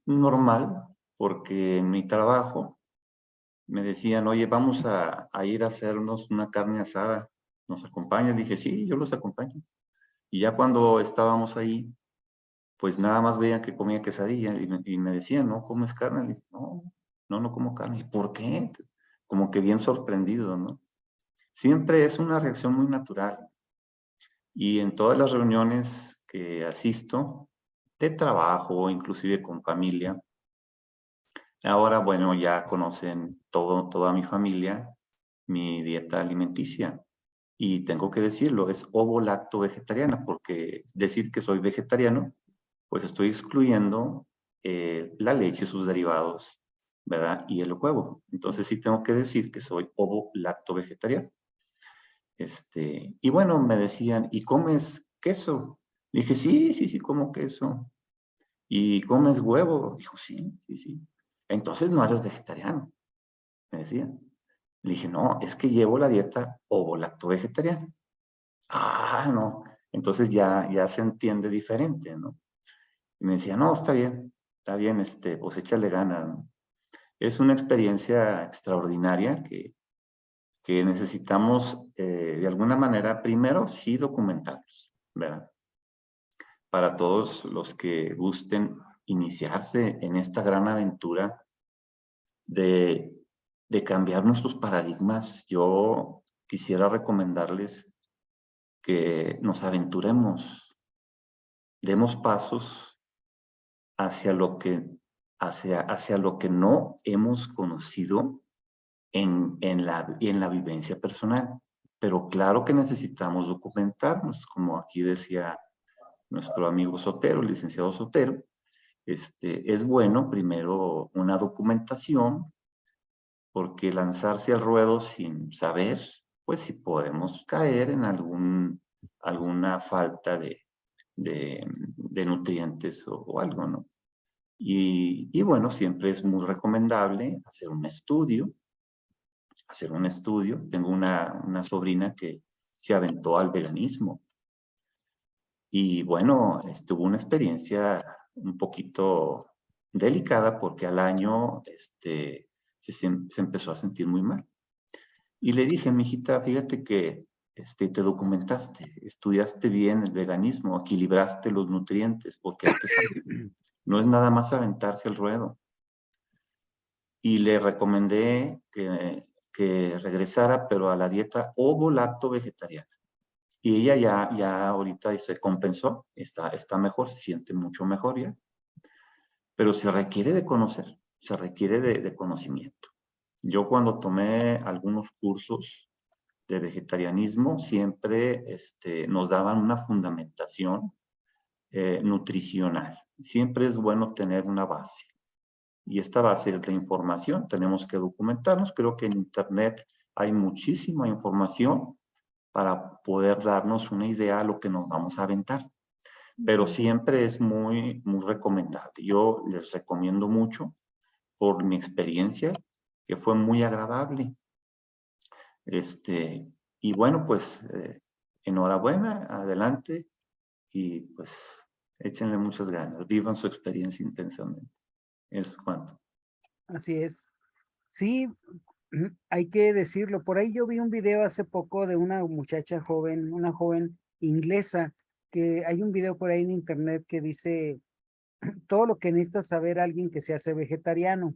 normal, porque en mi trabajo me decían, oye, vamos a ir a hacernos una carne asada. ¿Nos acompañan? Dije, sí, yo los acompaño. Y ya cuando estábamos ahí, pues nada más veían que comía quesadilla y me decían, ¿no comes carne? Le dije, no, no como carne. ¿Y por qué? Como que bien sorprendido, ¿no? Siempre es una reacción muy natural. Y en todas las reuniones que asisto, de trabajo, inclusive con familia, ahora, bueno, ya conocen toda mi familia, mi dieta alimenticia. Y tengo que decirlo, es ovo-lacto vegetariana, porque decir que soy vegetariano, pues estoy excluyendo la leche, sus derivados, ¿verdad? Y el huevo. Entonces sí tengo que decir que soy ovo-lacto vegetariano. Y bueno, me decían, ¿y comes queso? Le dije, sí, como queso. ¿Y comes huevo? Dijo, sí. Entonces no eres vegetariano, me decían. Le dije, no, es que llevo la dieta ovo-lacto vegetariana. Ah, no. Entonces ya se entiende diferente, ¿no? Y me decía, no, está bien, pues échale ganas, ¿no? Es una experiencia extraordinaria que necesitamos, de alguna manera, primero, sí documentarnos, ¿verdad? Para todos los que gusten iniciarse en esta gran aventura de, de cambiar nuestros paradigmas, yo quisiera recomendarles que nos aventuremos, demos pasos hacia hacia lo que no hemos conocido en la vivencia personal. Pero claro que necesitamos documentarnos, como aquí decía nuestro amigo Sotero, el licenciado Sotero. Es bueno primero una documentación, porque lanzarse al ruedo sin saber, pues sí podemos caer en alguna falta de nutrientes o algo, ¿no? Y bueno, siempre es muy recomendable hacer un estudio. Tengo una sobrina que se aventó al veganismo. Y bueno, tuvo una experiencia un poquito delicada porque al año se empezó a sentir muy mal. Y le dije, mijita, fíjate que te documentaste, estudiaste bien el veganismo, equilibraste los nutrientes, porque hay que saber, no es nada más aventarse al ruedo. Y le recomendé que regresara, pero a la dieta ovo-lacto vegetariana. Y ella ya ahorita se compensó, está mejor, se siente mucho mejor ya. Pero se requiere de conocer, se requiere de conocimiento. Yo cuando tomé algunos cursos de vegetarianismo, siempre nos daban una fundamentación nutricional. Siempre es bueno tener una base. Y esta base es la información, tenemos que documentarnos. Creo que en Internet hay muchísima información para poder darnos una idea de lo que nos vamos a aventar. Pero siempre es muy recomendable. Yo les recomiendo mucho por mi experiencia, que fue muy agradable. Y bueno, pues enhorabuena, adelante y pues échenle muchas ganas, vivan su experiencia intensamente. Es cuanto. Así es. Sí, hay que decirlo. Por ahí yo vi un video hace poco de una muchacha joven, una joven inglesa, que hay un video por ahí en internet que dice todo lo que necesita saber alguien que se hace vegetariano.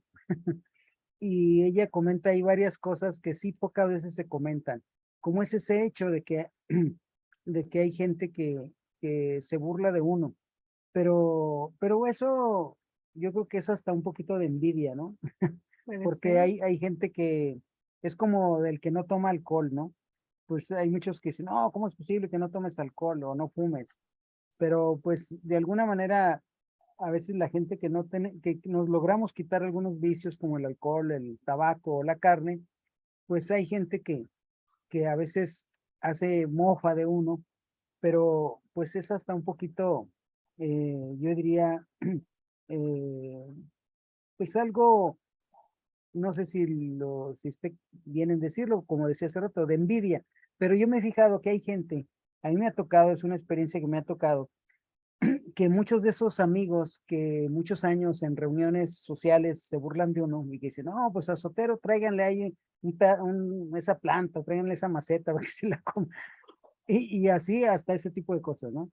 Y ella comenta ahí varias cosas que sí pocas veces se comentan, como es ese hecho de que, de que hay gente que se burla de uno, pero eso yo creo que es hasta un poquito de envidia, ¿no? Puede Porque ser. hay gente que es como del que no toma alcohol, ¿no? Pues hay muchos que dicen, no, ¿cómo es posible que no tomes alcohol o no fumes? Pero pues de alguna manera a veces la gente que no que nos logramos quitar algunos vicios como el alcohol, el tabaco o la carne, pues hay gente que a veces hace mofa de uno, pero pues es hasta un poquito, yo diría, eh, pues algo, no sé si esté bien en decirlo, como decía hace rato, de envidia, pero yo me he fijado que hay gente, a mí me ha tocado, es una experiencia que me ha tocado, que muchos de esos amigos que muchos años en reuniones sociales se burlan de uno y que dicen, no, pues a Sotero tráiganle ahí esa planta, tráiganle esa maceta para que se la coma. Y así hasta ese tipo de cosas, ¿no?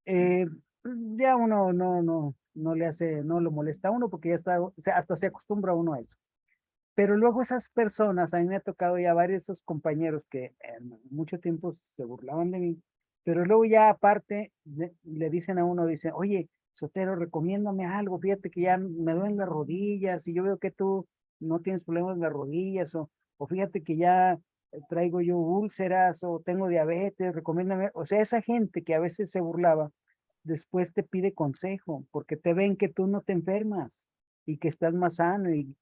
Eh, ya uno no le hace, no lo molesta a uno porque ya está, o sea, hasta se acostumbra uno a eso. Pero luego esas personas, a mí me ha tocado ya varios de esos compañeros que en mucho tiempo se burlaban de mí, pero luego ya aparte le dicen a uno, dicen, oye, Sotero, recomiéndame algo, fíjate que ya me duelen las rodillas y yo veo que tú no tienes problemas en las rodillas o fíjate que ya traigo yo úlceras o tengo diabetes, recomiéndame. O sea, esa gente que a veces se burlaba, después te pide consejo porque te ven que tú no te enfermas y que estás más sano y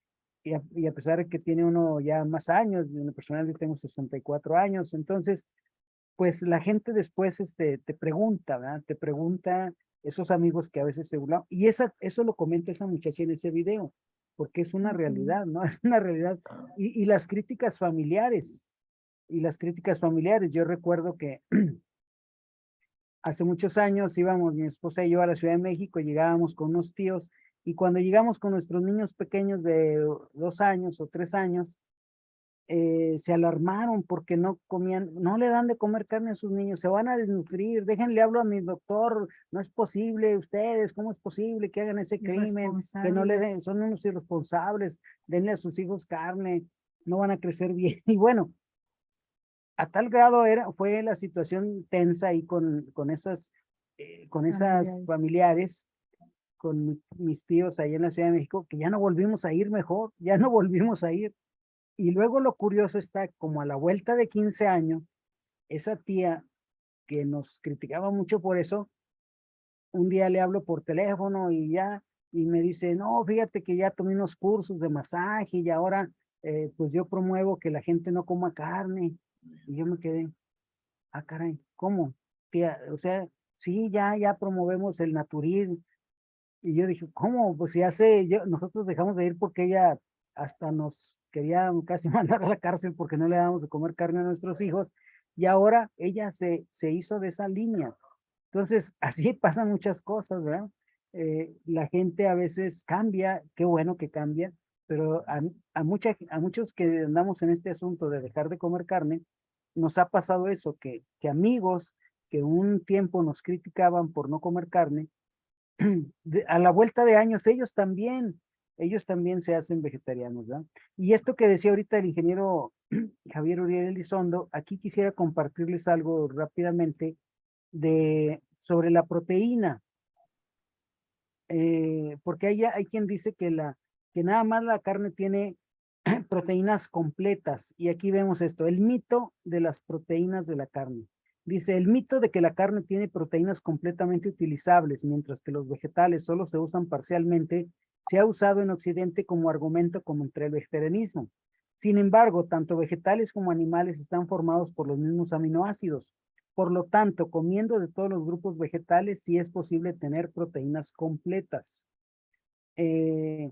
a pesar de que tiene uno ya más años, en lo personal yo tengo 64 años, entonces, pues la gente después te pregunta, ¿verdad? Te pregunta esos amigos que a veces se burlan, y eso lo comenta esa muchacha en ese video, porque es una Ujú. realidad, ¿no? Es una realidad. Y las críticas familiares, yo recuerdo que hace muchos años íbamos, mi esposa y yo, a la Ciudad de México, llegábamos con unos tíos, y cuando llegamos con nuestros niños pequeños de 2 años o 3 años, se alarmaron porque no comían, no le dan de comer carne a sus niños, se van a desnutrir, déjenle hablo a mi doctor, no es posible, ustedes, ¿cómo es posible que hagan ese crimen? Que no le den, Irresponsables. son unos irresponsables, denle a sus hijos carne, no van a crecer bien. Y bueno, a tal grado fue la situación tensa ahí con esas Familiares. familiares, con mis tíos ahí en la Ciudad de México, que ya no volvimos a ir mejor, ya no volvimos a ir. Y luego lo curioso está, como a la vuelta de 15 años, esa tía que nos criticaba mucho por eso, un día le hablo por teléfono y me dice, no, fíjate que ya tomé unos cursos de masaje y ahora pues yo promuevo que la gente no coma carne. Y yo me quedé, ah, caray, ¿cómo? Tía, o sea, sí, ya promovemos el naturismo. Y yo dije, ¿cómo? Pues si nosotros dejamos de ir porque ella hasta nos quería casi mandar a la cárcel porque no le dábamos de comer carne a nuestros hijos, y ahora ella se hizo de esa línea. Entonces, así pasan muchas cosas, ¿verdad? La gente a veces cambia, qué bueno que cambia, pero a muchos que andamos en este asunto de dejar de comer carne, nos ha pasado eso, que amigos que un tiempo nos criticaban por no comer carne, a la vuelta de años, ellos también se hacen vegetarianos, ¿verdad? Y esto que decía ahorita el ingeniero Javier Uriel Elizondo, aquí quisiera compartirles algo rápidamente sobre la proteína, porque hay quien dice que nada más la carne tiene proteínas completas, y aquí vemos esto, el mito de las proteínas de la carne. Dice, el mito de que la carne tiene proteínas completamente utilizables, mientras que los vegetales solo se usan parcialmente, se ha usado en Occidente como argumento contra el vegetarianismo. Sin embargo, tanto vegetales como animales están formados por los mismos aminoácidos. Por lo tanto, comiendo de todos los grupos vegetales, sí es posible tener proteínas completas. Eh,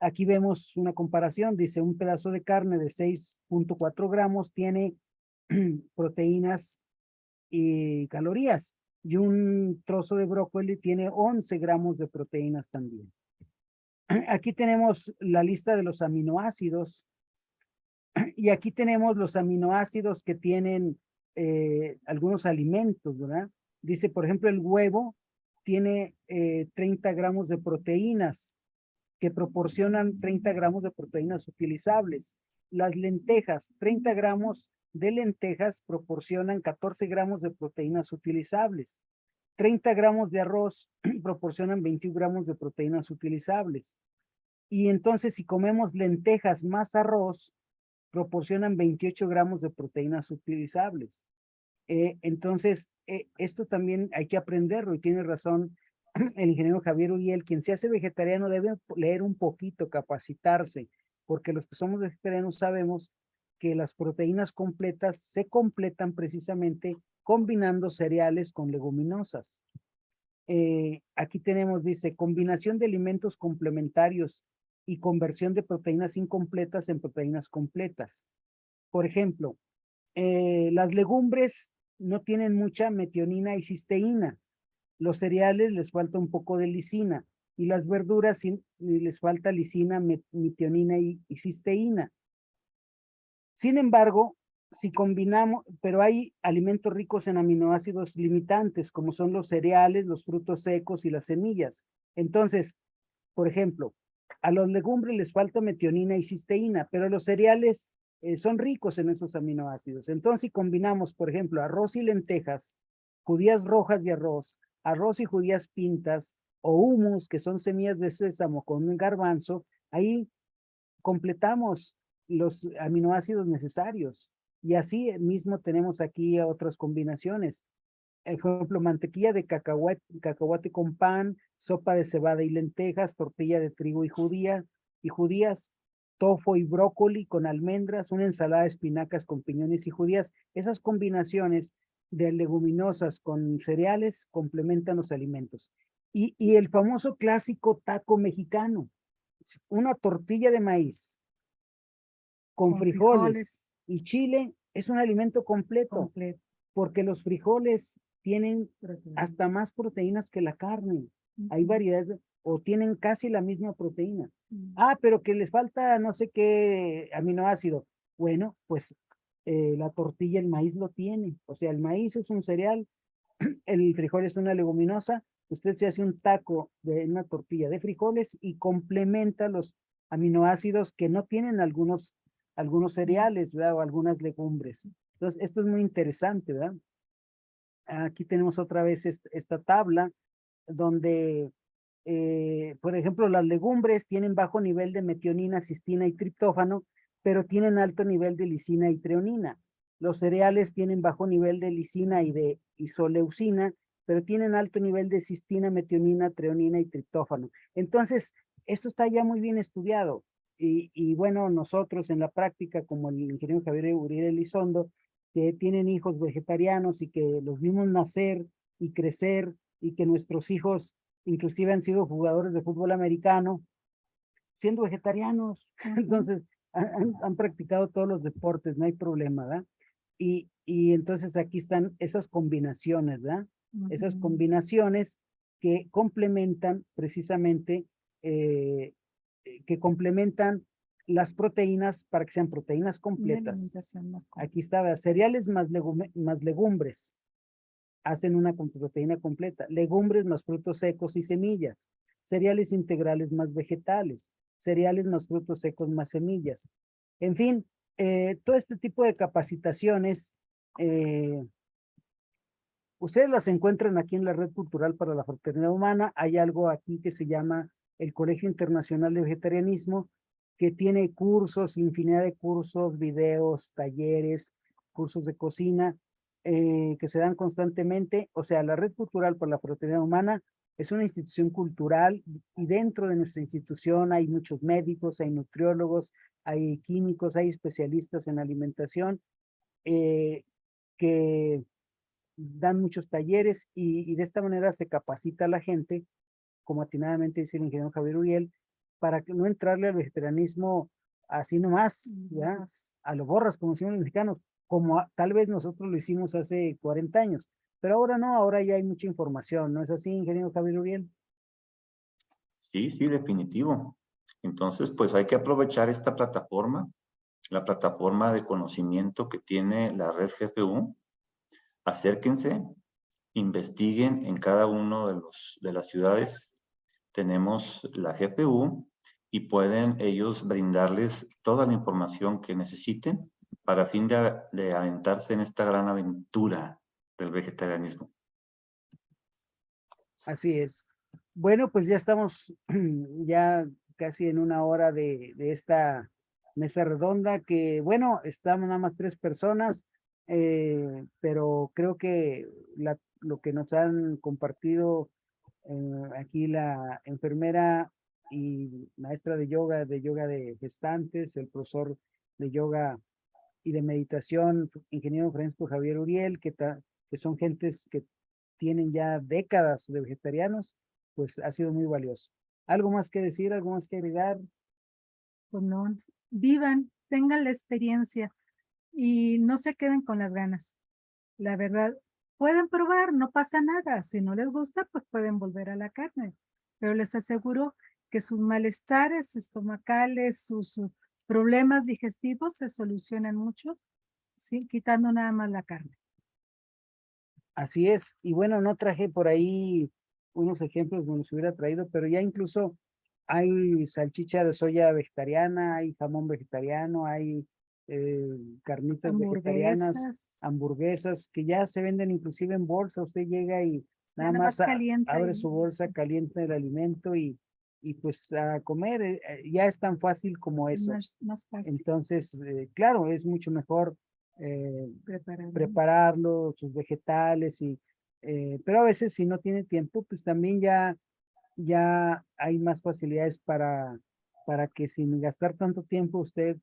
Aquí vemos una comparación, dice un pedazo de carne de 6.4 gramos tiene proteínas y calorías, y un trozo de brócoli tiene 11 gramos de proteínas también. Aquí tenemos la lista de los aminoácidos y aquí tenemos los aminoácidos que tienen algunos alimentos, ¿verdad? Dice, por ejemplo, el huevo tiene 30 gramos de proteínas que proporcionan 30 gramos de proteínas utilizables. Las lentejas, 30 gramos de lentejas proporcionan 14 gramos de proteínas utilizables. 30 gramos de arroz proporcionan 21 gramos de proteínas utilizables. Y entonces si comemos lentejas más arroz, proporcionan 28 gramos de proteínas utilizables. Entonces, esto también hay que aprenderlo y tiene razón el ingeniero Javier Uriel, quien se hace vegetariano debe leer un poquito, capacitarse, porque los que somos vegetarianos sabemos que las proteínas completas se completan precisamente combinando cereales con leguminosas. Aquí tenemos, dice, combinación de alimentos complementarios y conversión de proteínas incompletas en proteínas completas. Por ejemplo, las legumbres no tienen mucha metionina y cisteína. Los cereales les falta un poco de lisina y las verduras les falta lisina, metionina y cisteína. Sin embargo, si combinamos, pero hay alimentos ricos en aminoácidos limitantes, como son los cereales, los frutos secos y las semillas. Entonces, por ejemplo, a los legumbres les falta metionina y cisteína, pero los cereales son ricos en esos aminoácidos. Entonces, si combinamos, por ejemplo, arroz y lentejas, judías rojas y arroz y judías pintas, o humus, que son semillas de sésamo con un garbanzo, ahí completamos los aminoácidos necesarios. Y así mismo tenemos aquí otras combinaciones. Ejemplo, mantequilla de cacahuate con pan, sopa de cebada y lentejas, tortilla de trigo y judías, tofu y brócoli con almendras, una ensalada de espinacas con piñones y judías. Esas combinaciones de leguminosas con cereales complementan los alimentos. Y el famoso clásico taco mexicano, una tortilla de maíz con frijoles y chile, es un alimento completo. Porque los frijoles tienen hasta más proteínas que la carne. Hay variedades, o tienen casi la misma proteína. Ah, pero que les falta no sé qué aminoácido. Bueno, pues la tortilla, el maíz lo tiene. O sea, el maíz es un cereal, el frijol es una leguminosa. Usted se hace un taco de una tortilla de frijoles y complementa los aminoácidos que no tienen algunos cereales, ¿verdad? O algunas legumbres. Entonces, esto es muy interesante, ¿verdad? Aquí tenemos otra vez esta tabla donde, por ejemplo, las legumbres tienen bajo nivel de metionina, cistina y triptófano, pero tienen alto nivel de lisina y treonina. Los cereales tienen bajo nivel de lisina y de isoleucina, pero tienen alto nivel de cistina, metionina, treonina y triptófano. Entonces, esto está ya muy bien estudiado. Y bueno, nosotros en la práctica, como el ingeniero Javier Uriel Elizondo, que tienen hijos vegetarianos y que los vimos nacer y crecer y que nuestros hijos inclusive han sido jugadores de fútbol americano siendo vegetarianos. Entonces han practicado todos los deportes, no hay problema, ¿verdad? Y entonces aquí están esas combinaciones, ¿verdad? Esas combinaciones que complementan precisamente, que complementan las proteínas para que sean proteínas completas. Aquí está, ¿verdad? Cereales más legumbres hacen una proteína completa. Legumbres más frutos secos y semillas. Cereales integrales más vegetales. Cereales más frutos secos más semillas. En fin, todo este tipo de capacitaciones, ustedes las encuentran aquí en la Red Cultural para la Fraternidad Humana. Hay algo aquí que se llama el Colegio Internacional de Vegetarianismo, que tiene cursos, infinidad de cursos, videos, talleres, cursos de cocina, que se dan constantemente. O sea, la Red Cultural para la Fraternidad Humana es una institución cultural y dentro de nuestra institución hay muchos médicos, hay nutriólogos, hay químicos, hay especialistas en alimentación que dan muchos talleres y de esta manera se capacita a la gente, como atinadamente dice el ingeniero Javier Uriel, para que no entrarle al vegetarianismo así nomás, ¿ya? A lo borras, como decimos los mexicanos, como tal vez nosotros lo hicimos hace 40 años, pero ahora no, ahora ya hay mucha información, ¿no es así, ingeniero Javier Uriel? Sí, sí, definitivo. Entonces, pues hay que aprovechar esta plataforma, la plataforma de conocimiento que tiene la red GFU. Acérquense, investiguen en cada uno de las ciudades. Tenemos la GPU y pueden ellos brindarles toda la información que necesiten para fin de aventarse en esta gran aventura del vegetarianismo. Así es. Bueno, pues ya estamos ya casi en una hora de esta mesa redonda que, bueno, estamos nada más 3 personas, pero creo que lo que nos han compartido aquí la enfermera y maestra de yoga de gestantes, el profesor de yoga y de meditación, ingeniero Francisco Javier Uriel, que son gentes que tienen ya décadas de vegetarianos, pues ha sido muy valioso. ¿Algo más que decir? ¿Algo más que agregar? Pues no, vivan, tengan la experiencia y no se queden con las ganas. La verdad, pueden probar, no pasa nada. Si no les gusta, pues pueden volver a la carne. Pero les aseguro que sus malestares estomacales, sus problemas digestivos se solucionan mucho, sí, quitando nada más la carne. Así es. Y bueno, no traje por ahí unos ejemplos, me los hubiera traído, pero ya incluso hay salchicha de soya vegetariana, hay jamón vegetariano, hay carnitas vegetarianas, hamburguesas, que ya se venden inclusive en bolsa. Usted llega y nada más calienta abre y su bolsa, calienta el alimento y pues a comer. Ya es tan fácil como eso. Más fácil. Entonces, claro, es mucho mejor prepararlo, sus vegetales, pero a veces si no tiene tiempo, pues también ya hay más facilidades para que sin gastar tanto tiempo usted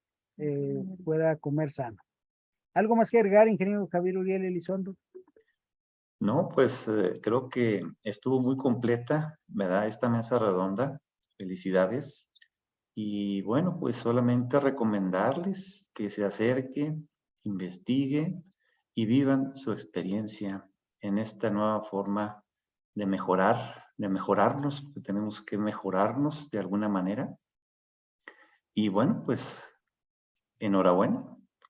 pueda comer sano. ¿Algo más que agregar, ingeniero Javier Uriel Elizondo? No, pues creo que estuvo muy completa, ¿verdad? Esta mesa redonda. Felicidades. Y bueno, pues solamente recomendarles que se acerquen, investiguen y vivan su experiencia en esta nueva forma de mejorar, de mejorarnos, porque tenemos que mejorarnos de alguna manera. Y bueno, pues enhorabuena.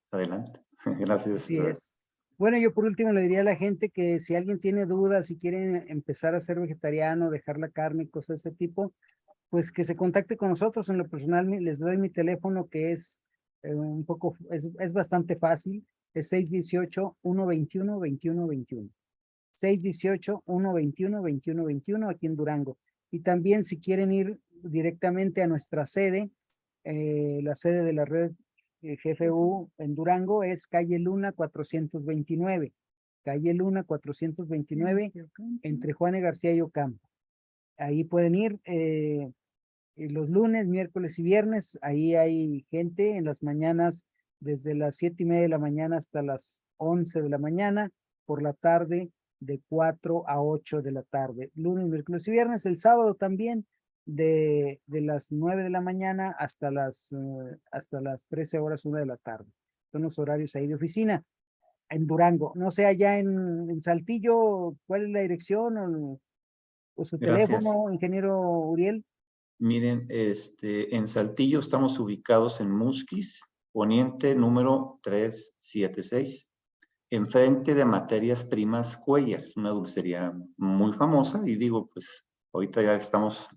Adelante. Gracias. Así es. Bueno, yo por último le diría a la gente que si alguien tiene dudas, si quieren empezar a ser vegetariano, dejar la carne y cosas de ese tipo, pues que se contacte con nosotros. En lo personal les doy mi teléfono, que es es bastante fácil, es 618-121-2121. 618-121-2121 aquí en Durango. Y también si quieren ir directamente a nuestra sede, la sede de la red GFU en Durango es calle Luna 429. Calle Luna 429 entre Juan y García y Ocampo. Ahí pueden ir los lunes, miércoles y viernes. Ahí hay gente en las mañanas desde las 7:30 de la mañana hasta las 11 de la mañana. Por la tarde de 4 a 8 de la tarde. Lunes, miércoles y viernes. El sábado también de las 9 de la mañana hasta las 13 horas, 1 de la tarde. Son los horarios ahí de oficina en Durango. No sé, allá en Saltillo, ¿cuál es la dirección o su Gracias. teléfono, ingeniero Uriel? Miren, en Saltillo estamos ubicados en Musquis, Poniente número 376, enfrente de Materias Primas Cuellar, una dulcería muy famosa, y digo, pues ahorita ya estamos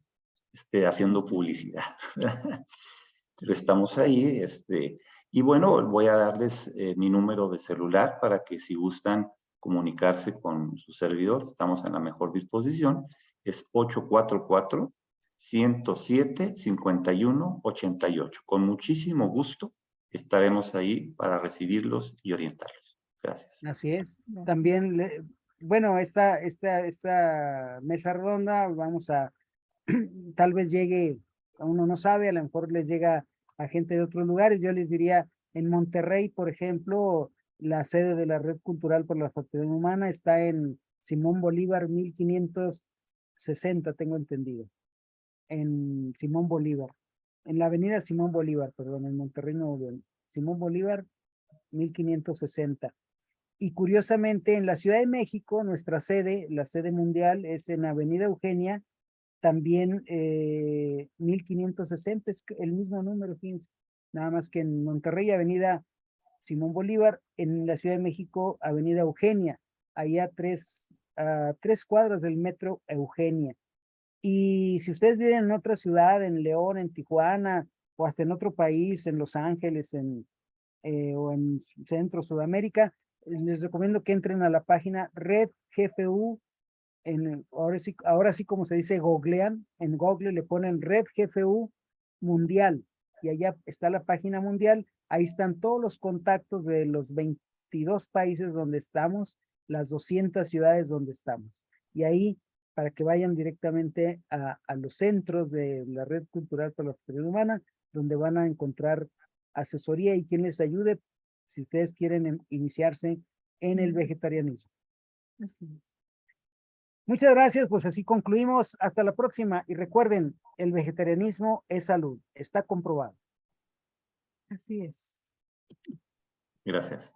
haciendo publicidad, pero estamos ahí, y bueno, voy a darles mi número de celular para que si gustan comunicarse con su servidor, estamos en la mejor disposición, es 844-107-5188. Con muchísimo gusto estaremos ahí para recibirlos y orientarlos. Gracias. Así es. También, bueno, esta mesa redonda vamos a, tal vez llegue, uno no sabe, a lo mejor les llega a gente de otros lugares. Yo les diría, en Monterrey, por ejemplo, la sede de la Red Cultural por la Factoría Humana está en Simón Bolívar 1560, tengo entendido. En Simón Bolívar, en la avenida Simón Bolívar, perdón, en Monterrey, Nuevo León. Simón Bolívar 1560. Y curiosamente, en la Ciudad de México, nuestra sede, la sede mundial, es en Avenida Eugenia también 1560 es el mismo número, fíjense, nada más que en Monterrey, Avenida Simón Bolívar, en la Ciudad de México, Avenida Eugenia, ahí a 3 cuadras del metro Eugenia. Y si ustedes viven en otra ciudad, en León, en Tijuana, o hasta en otro país, en Los Ángeles, o en Centro, Sudamérica, les recomiendo que entren a la página Red GFU, ahora sí como se dice, googlean, en Google le ponen Red GFU Mundial, y allá está la página mundial, ahí están todos los contactos de los 22 países donde estamos, las 200 ciudades donde estamos, y ahí para que vayan directamente a los centros de la Red Cultural para la Prosperidad Humana, donde van a encontrar asesoría y quien les ayude si ustedes quieren iniciarse en el vegetarianismo. Así es. Muchas gracias, pues así concluimos. Hasta la próxima. Y recuerden, el vegetarianismo es salud, está comprobado. Así es. Gracias.